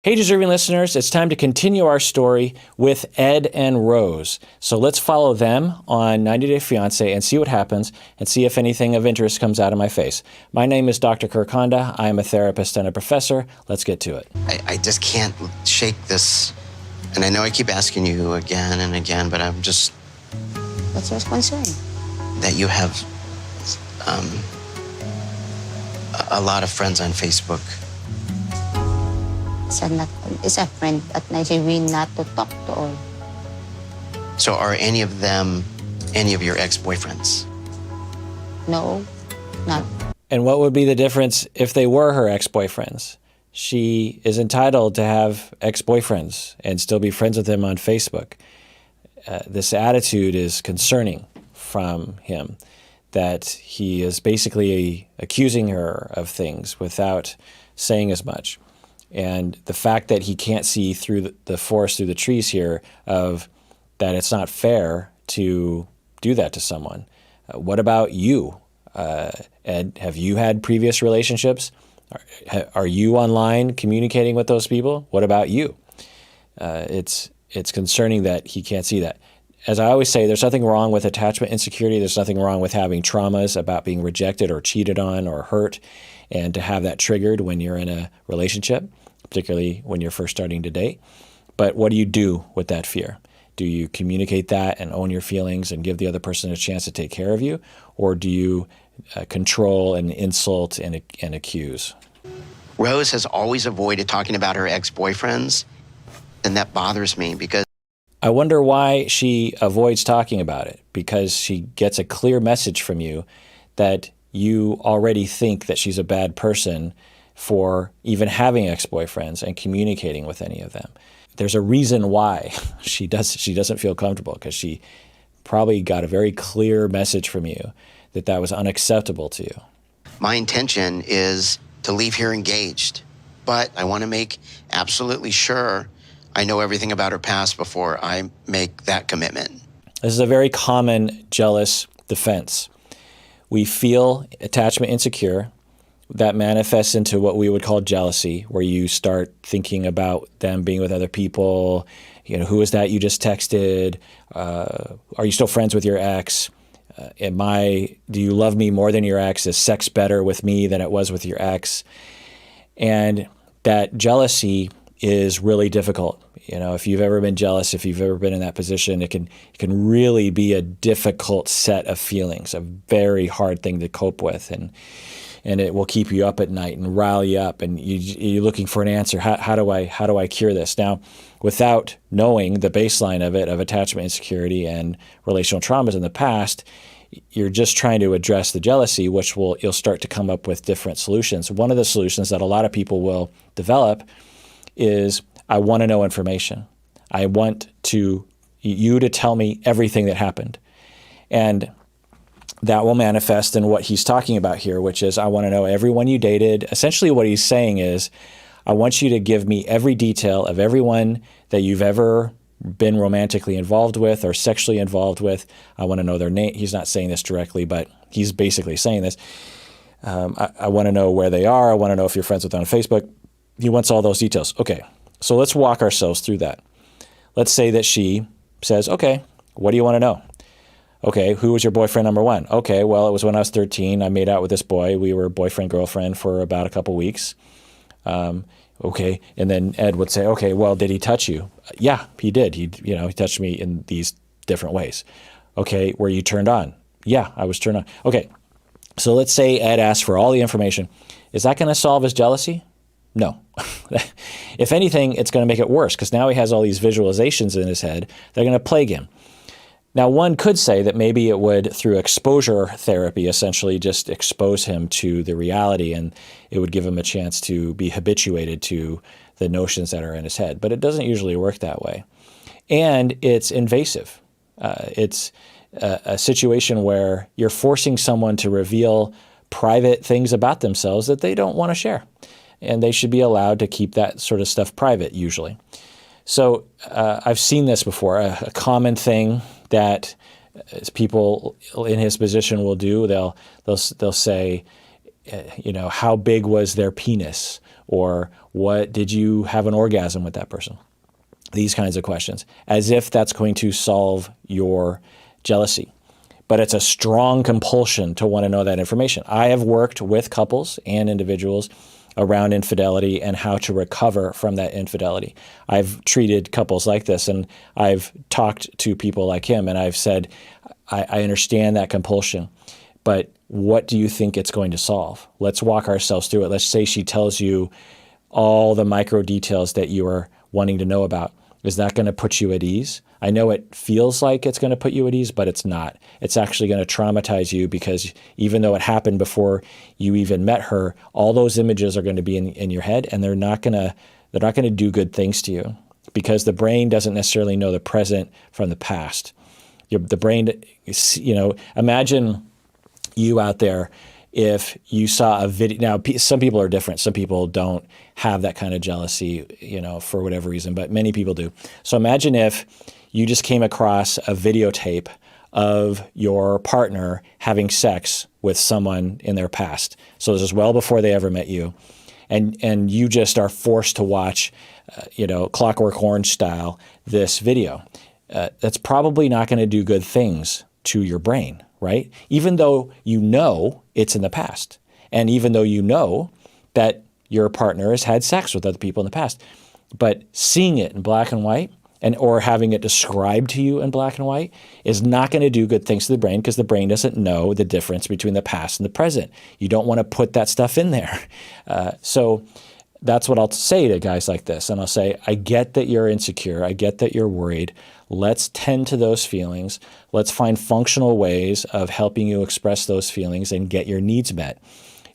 Hey, deserving listeners, it's time to continue our story with Ed and Rose. So let's follow them on 90 Day Fiancé and see what happens and see if anything of interest comes out of my face. My name is Dr. Kirk Honda. I am a therapist and a professor. Let's get to it. I just can't shake this. And I know I keep asking you again and again, but I'm just... What's your concern? That you have a lot of friends on Facebook. It's a friend, but we not to talk to all. So are any of them any of your ex-boyfriends? No, not. And what would be the difference if they were her ex-boyfriends? She is entitled to have ex-boyfriends and still be friends with them on Facebook. This attitude is concerning from him, that he is basically accusing her of things without saying as much. And the fact that he can't see through the forest, through the trees here, of that it's not fair to do that to someone. What about you? Ed, have you had previous relationships? Are you online communicating with those people? What about you? It's concerning that he can't see that. As I always say, there's nothing wrong with attachment insecurity. There's nothing wrong with having traumas about being rejected or cheated on or hurt, and to have that triggered when you're in a relationship, particularly when you're first starting to date. But what do you do with that fear? Do you communicate that and own your feelings and give the other person a chance to take care of you? Or do you control and insult and accuse? Rose has always avoided talking about her ex-boyfriends, and that bothers me because... I wonder why she avoids talking about it, because she gets a clear message from you that you already think that she's a bad person for even having ex-boyfriends and communicating with any of them. There's a reason why she doesn't feel comfortable, because she probably got a very clear message from you that was unacceptable to you. My intention is to leave here engaged, but I want to make absolutely sure I know everything about her past before I make that commitment. This is a very common jealous defense. We feel attachment insecure. That manifests into what we would call jealousy, where you start thinking about them being with other people. You know, who is that you just texted? Are you still friends with your ex? Do you love me more than your ex? Is sex better with me than it was with your ex? And that jealousy is really difficult. You know, if you've ever been jealous, if you've ever been in that position, it can really be a difficult set of feelings, a very hard thing to cope with, and it will keep you up at night and rile you up, and you're looking for an answer. How do I cure this? Now, without knowing the baseline of it, of attachment insecurity and relational traumas in the past, you're just trying to address the jealousy, which you'll start to come up with different solutions. One of the solutions that a lot of people will develop is, I want to know information. I want you to tell me everything that happened. And that will manifest in what he's talking about here, which is, I want to know everyone you dated. Essentially what he's saying is, I want you to give me every detail of everyone that you've ever been romantically involved with or sexually involved with. I want to know their name. He's not saying this directly, but he's basically saying this. I want to know where they are. I want to know if you're friends with them on Facebook. He wants all those details. Okay, so let's walk ourselves through that. Let's say that she says, okay, what do you want to know? Okay, who was your boyfriend number one? Okay, well, it was when I was 13. I made out with this boy. We were boyfriend-girlfriend for about a couple weeks. Okay, and then Ed would say, okay, well, did he touch you? Yeah, he did. He touched me in these different ways. Okay, were you turned on? Yeah, I was turned on. Okay, so let's say Ed asked for all the information. Is that going to solve his jealousy? No. If anything, it's going to make it worse, because now he has all these visualizations in his head. They're going to plague him. Now, one could say that maybe it would, through exposure therapy, essentially just expose him to the reality, and it would give him a chance to be habituated to the notions that are in his head. But it doesn't usually work that way. And it's invasive. It's a situation where you're forcing someone to reveal private things about themselves that they don't want to share. And they should be allowed to keep that sort of stuff private, usually. So I've seen this before. A common thing that people in his position will do, they'll say, how big was their penis? Or what, did you have an orgasm with that person? These kinds of questions, as if that's going to solve your jealousy. But it's a strong compulsion to want to know that information. I have worked with couples and individuals around infidelity and how to recover from that infidelity. I've treated couples like this, and I've talked to people like him, and I've said, I understand that compulsion, but what do you think it's going to solve? Let's walk ourselves through it. Let's say she tells you all the micro details that you are wanting to know about. Is that going to put you at ease? I know it feels like it's going to put you at ease, but it's not. It's actually going to traumatize you, because even though it happened before you even met her, all those images are going to be in your head, and they're not going to do good things to you, because the brain doesn't necessarily know the present from the past. The brain, imagine you out there, if you saw a video. Now, some people are different. Some people don't have that kind of jealousy, for whatever reason, but many people do. So imagine if you just came across a videotape of your partner having sex with someone in their past. So this is well before they ever met you. And you just are forced to watch, Clockwork Orange style, this video. That's probably not going to do good things to your brain, right? Even though you know it's in the past, and even though you know that your partner has had sex with other people in the past, but seeing it in black and white, or having it described to you in black and white, is not going to do good things to the brain, because the brain doesn't know the difference between the past and the present. You don't want to put that stuff in there. So that's what I'll say to guys like this. And I'll say, I get that you're insecure. I get that you're worried. Let's tend to those feelings. Let's find functional ways of helping you express those feelings and get your needs met.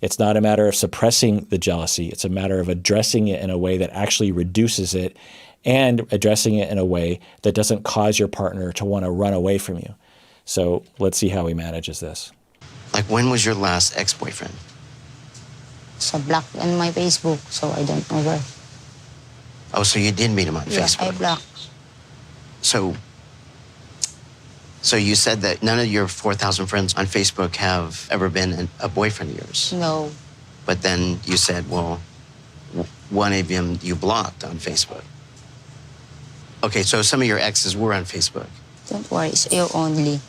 It's not a matter of suppressing the jealousy. It's a matter of addressing it in a way that actually reduces it, and addressing it in a way that doesn't cause your partner to want to run away from you. So let's see how he manages this. Like, when was your last ex-boyfriend? Sa block in my Facebook, so I don't know where. Oh, so you did meet him on Yeah, Facebook? I blocked. So you said that none of your 4,000 friends on Facebook have ever been a boyfriend of yours. No. But then you said, well, one of them you blocked on Facebook. Okay, so some of your exes were on Facebook. Don't worry, it's you only.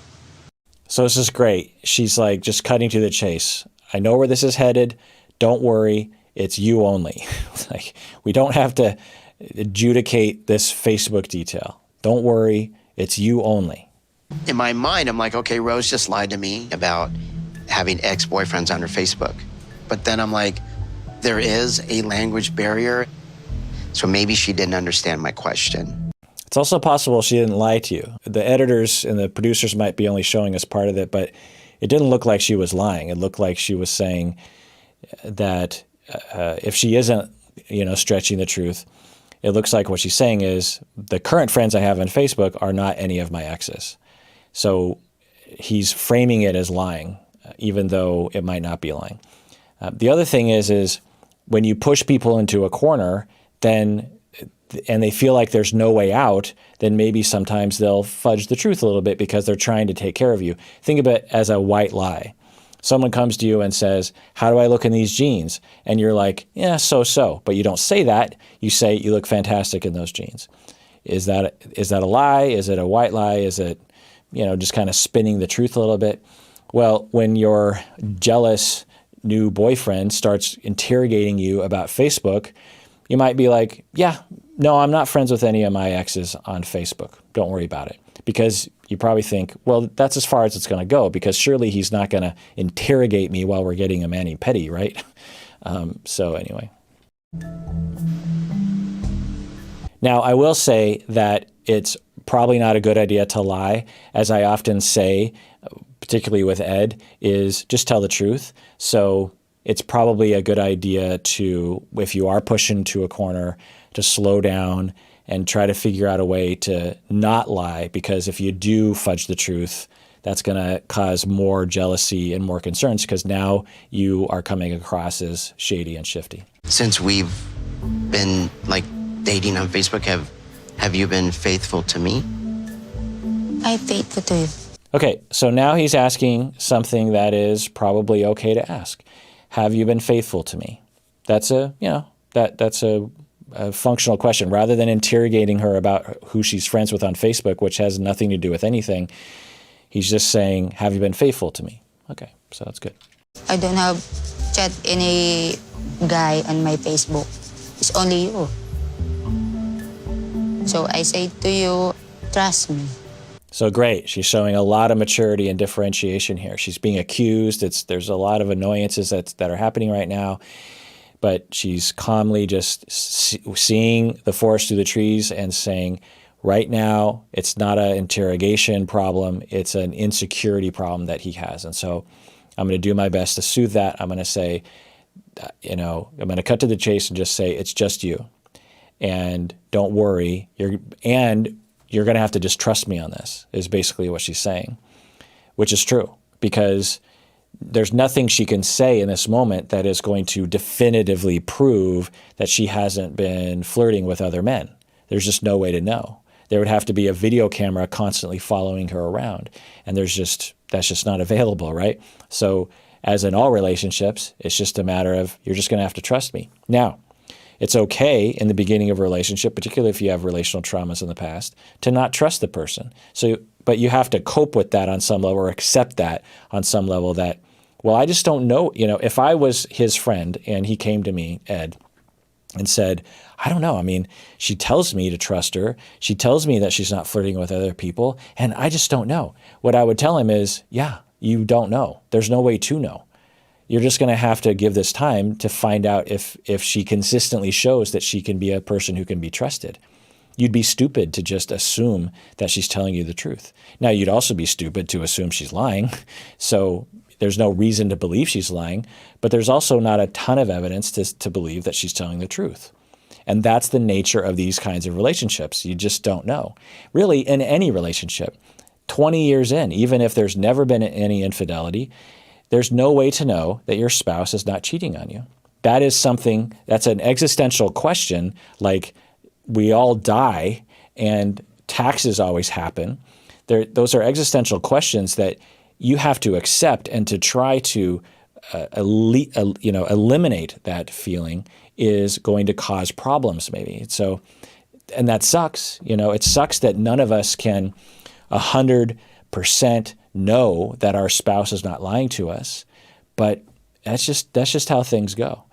So this is great. She's like just cutting to the chase. I know where this is headed. Don't worry, it's you only. Like, we don't have to adjudicate this Facebook detail. Don't worry, it's you only. In my mind, I'm like, okay, Rose just lied to me about having ex-boyfriends on her Facebook. But then I'm like, there is a language barrier. So maybe she didn't understand my question. It's also possible she didn't lie to you. The editors and the producers might be only showing us part of it, but it didn't look like she was lying. It looked like she was saying that if she isn't, stretching the truth, it looks like what she's saying is, the current friends I have on Facebook are not any of my exes. So he's framing it as lying, even though it might not be lying. The other thing is when you push people into a corner, and they feel like there's no way out, then maybe sometimes they'll fudge the truth a little bit because they're trying to take care of you. Think of it as a white lie. Someone comes to you and says, how do I look in these jeans? And you're like, yeah, so. But you don't say that. You say, you look fantastic in those jeans. Is that a lie? Is it a white lie? Is it, just kind of spinning the truth a little bit? Well, when your jealous new boyfriend starts interrogating you about Facebook, you might be like, yeah, no, I'm not friends with any of my exes on Facebook. Don't worry about it. Because you probably think, well, that's as far as it's going to go, because surely he's not going to interrogate me while we're getting a mani-pedi, right? So anyway. Now, I will say that it's probably not a good idea to lie. As I often say, particularly with Ed, is just tell the truth. So it's probably a good idea to, if you are pushing to a corner, to slow down and try to figure out a way to not lie, because if you do fudge the truth, that's going to cause more jealousy and more concerns, because now you are coming across as shady and shifty. Since we've been dating on Facebook, have you been faithful to me? I'm faithful to you. Okay, so now he's asking something that is probably okay to ask. Have you been faithful to me? That's That's a functional question. Rather than interrogating her about who she's friends with on Facebook, which has nothing to do with anything, he's just saying, have you been faithful to me? Okay, so that's good. I don't have chat any guy on my Facebook. It's only you. So I say to you, trust me. So great. She's showing a lot of maturity and differentiation here. She's being accused. There's a lot of annoyances that are happening right now, but she's calmly just seeing the forest through the trees and saying, right now, it's not an interrogation problem. It's an insecurity problem that he has. And so I'm going to do my best to soothe that. I'm going to say, I'm going to cut to the chase and just say, it's just you. And don't worry. You're going to have to just trust me on this, is basically what she's saying, which is true, because there's nothing she can say in this moment that is going to definitively prove that she hasn't been flirting with other men. There's just no way to know. There would have to be a video camera constantly following her around, and that's just not available, right? So as in all relationships, it's just a matter of, you're just going to have to trust me. Now, it's okay in the beginning of a relationship, particularly if you have relational traumas in the past, to not trust the person. But you have to cope with that on some level, or accept that on some level, that, well, I just don't know. If I was his friend and he came to me, Ed, and said, I don't know. I mean, she tells me to trust her. She tells me that she's not flirting with other people, and I just don't know. What I would tell him is, yeah, you don't know. There's no way to know. You're just going to have to give this time to find out if she consistently shows that she can be a person who can be trusted. You'd be stupid to just assume that she's telling you the truth. Now, you'd also be stupid to assume she's lying. So there's no reason to believe she's lying, but there's also not a ton of evidence to believe that she's telling the truth. And that's the nature of these kinds of relationships. You just don't know. Really, in any relationship, 20 years in, even if there's never been any infidelity, there's no way to know that your spouse is not cheating on you. That is something, that's an existential question, like we all die and taxes always happen. Those are existential questions that you have to accept, and to try to eliminate that feeling is going to cause problems maybe. So, and that sucks. It sucks that none of us can 100% know that our spouse is not lying to us, but that's just how things go.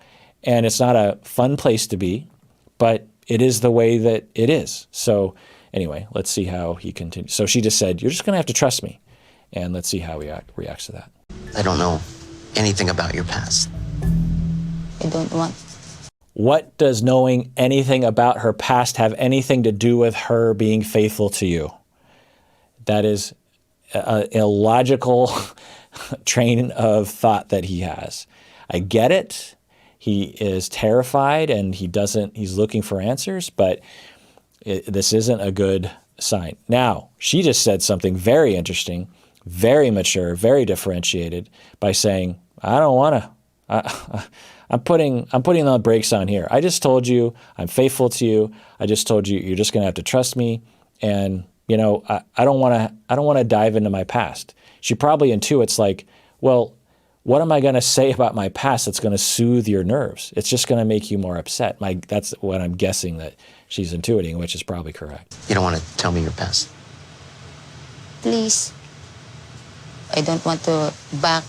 And it's not a fun place to be, but it is the way that it is. So anyway, let's see how he continues. So she just said, you're just going to have to trust me, and let's see how he reacts to that. I don't know anything about your past. I don't want. What does knowing anything about her past have anything to do with her being faithful to you? That is an illogical train of thought that he has. I get it. He is terrified and he's looking for answers, but this isn't a good sign. Now, she just said something very interesting, very mature, very differentiated, by saying, I don't want to. I'm putting the brakes on here. I just told you I'm faithful to you. I just told you you're just going to have to trust me, and I don't want to dive into my past. She probably intuits like, well, what am I going to say about my past that's going to soothe your nerves? It's just going to make you more upset. That's what I'm guessing that she's intuiting, which is probably correct. You don't want to tell me your past? Please. I don't want to back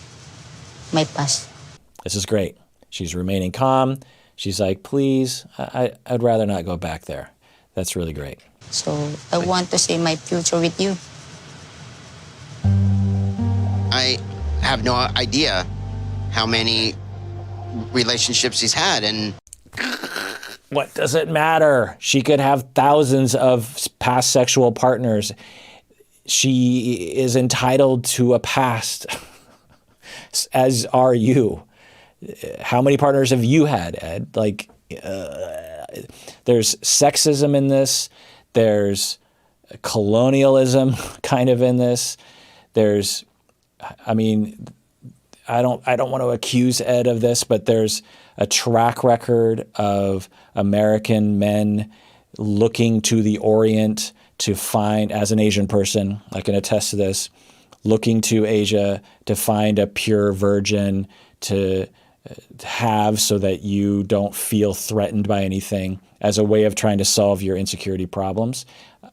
my past. This is great. She's remaining calm. She's like, please, I'd rather not go back there. That's really great. So I want to see my future with you. I have no idea how many relationships he's had, and what does it matter? She could have thousands of past sexual partners. She is entitled to a past, as are you. How many partners have you had, Ed? There's sexism in this. There's colonialism kind of in this. I don't want to accuse Ed of this, but there's a track record of American men looking to the Orient to find, as an Asian person, I can attest to this, looking to Asia to find a pure virgin, to have so that you don't feel threatened by anything as a way of trying to solve your insecurity problems.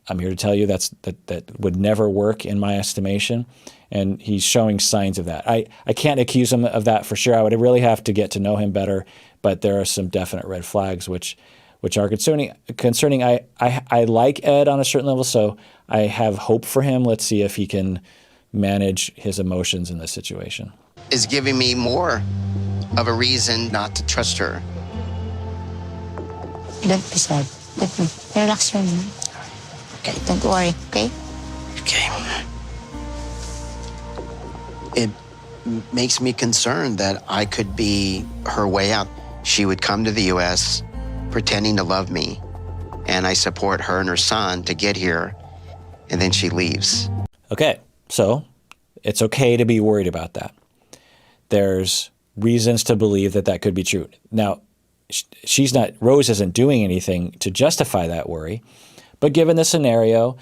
I'm here to tell you that would never work in my estimation, and he's showing signs of that. I can't accuse him of that for sure. I would really have to get to know him better, but there are some definite red flags which are concerning. I like Ed on a certain level, so I have hope for him. Let's see if he can manage his emotions in this situation. Is giving me more of a reason not to trust her. Don't be sad. Relax your mind. Okay. Don't worry, okay? Okay. It makes me concerned that I could be her way out. She would come to the U.S. pretending to love me, and I support her and her son to get here, and then she leaves. Okay, so it's okay to be worried about that. There's reasons to believe that could be true. Now, Rose isn't doing anything to justify that worry, but given the scenario,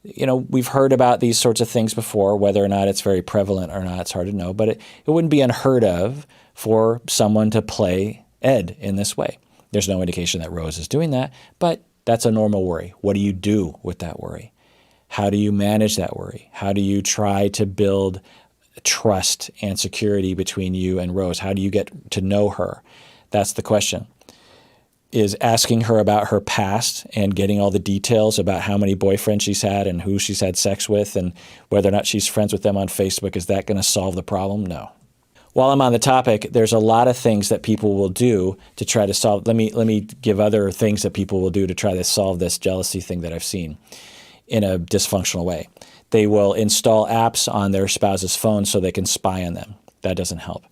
we've heard about these sorts of things before. Whether or not it's very prevalent or not, it's hard to know, but it wouldn't be unheard of for someone to play Ed in this way. There's no indication that Rose is doing that, but that's a normal worry. What do you do with that worry? How do you manage that worry? How do you try to build trust and security between you and Rose? How do you get to know her? That's the question. Is asking her about her past and getting all the details about how many boyfriends she's had and who she's had sex with and whether or not she's friends with them on Facebook, is that going to solve the problem? No. While I'm on the topic, there's a lot of things that people will do to try to solve. Let me give other things that people will do to try to solve this jealousy thing that I've seen in a dysfunctional way. They will install apps on their spouse's phone so they can spy on them. That doesn't help.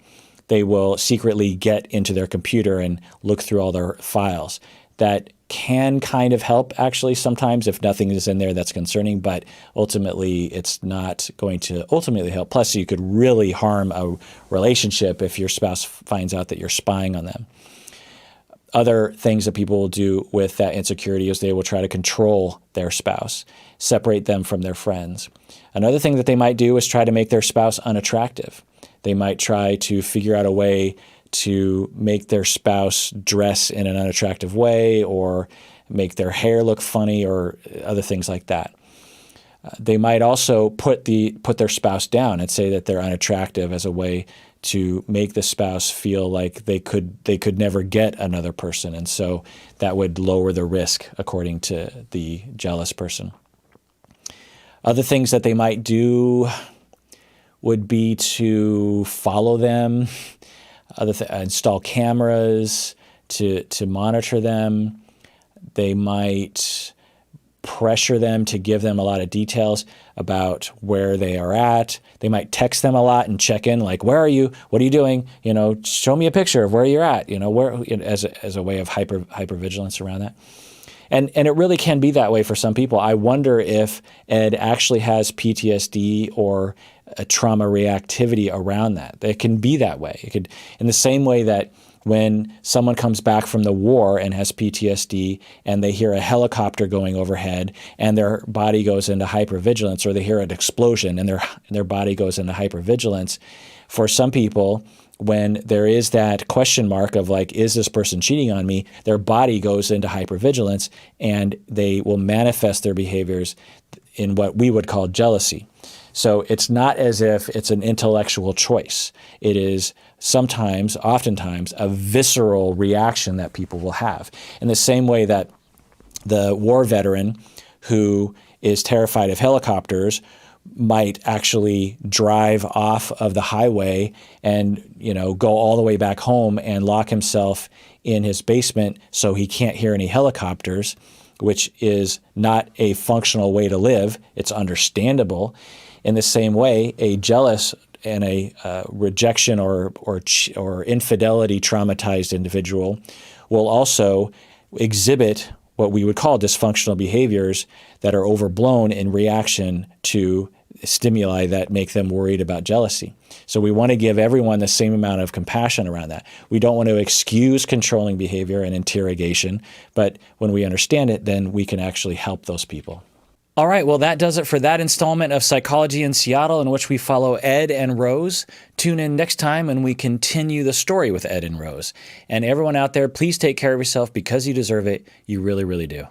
They will secretly get into their computer and look through all their files. That can kind of help, actually, sometimes if nothing is in there that's concerning, but ultimately it's not going to ultimately help. Plus, you could really harm a relationship if your spouse finds out that you're spying on them. Other things that people will do with that insecurity is they will try to control their spouse, separate them from their friends. Another thing that they might do is try to make their spouse unattractive. They might try to figure out a way to make their spouse dress in an unattractive way or make their hair look funny or other things like that. They might also put their spouse down and say that they're unattractive as a way to make the spouse feel like they could never get another person, and so that would lower the risk, according to the jealous person. Other things that they might do would be to follow them, install cameras to monitor them. They might pressure them to give them a lot of details about where they are at. They might text them a lot and check in, like, where are you? What are you doing? Show me a picture of where you're at, as a way of hypervigilance around that. And it really can be that way for some people. I wonder if Ed actually has PTSD or a trauma reactivity around that. It can be that way. It could, in the same way that when someone comes back from the war and has PTSD and they hear a helicopter going overhead and their body goes into hypervigilance, or they hear an explosion and their body goes into hypervigilance, for some people, when there is that question mark of like, is this person cheating on me? Their body goes into hypervigilance and they will manifest their behaviors in what we would call jealousy. So it's not as if it's an intellectual choice. It is oftentimes, a visceral reaction that people will have. In the same way that the war veteran who is terrified of helicopters might actually drive off of the highway and, go all the way back home and lock himself in his basement so he can't hear any helicopters, which is not a functional way to live. It's understandable. In the same way, a jealous and a rejection or infidelity traumatized individual will also exhibit what we would call dysfunctional behaviors that are overblown in reaction to stimuli that make them worried about jealousy. So we want to give everyone the same amount of compassion around that. We don't want to excuse controlling behavior and interrogation, but when we understand it, then we can actually help those people. All right, well, that does it for that installment of Psychology in Seattle, in which we follow Ed and Rose. Tune in next time when we continue the story with Ed and Rose. And everyone out there, please take care of yourself because you deserve it. You really, really do.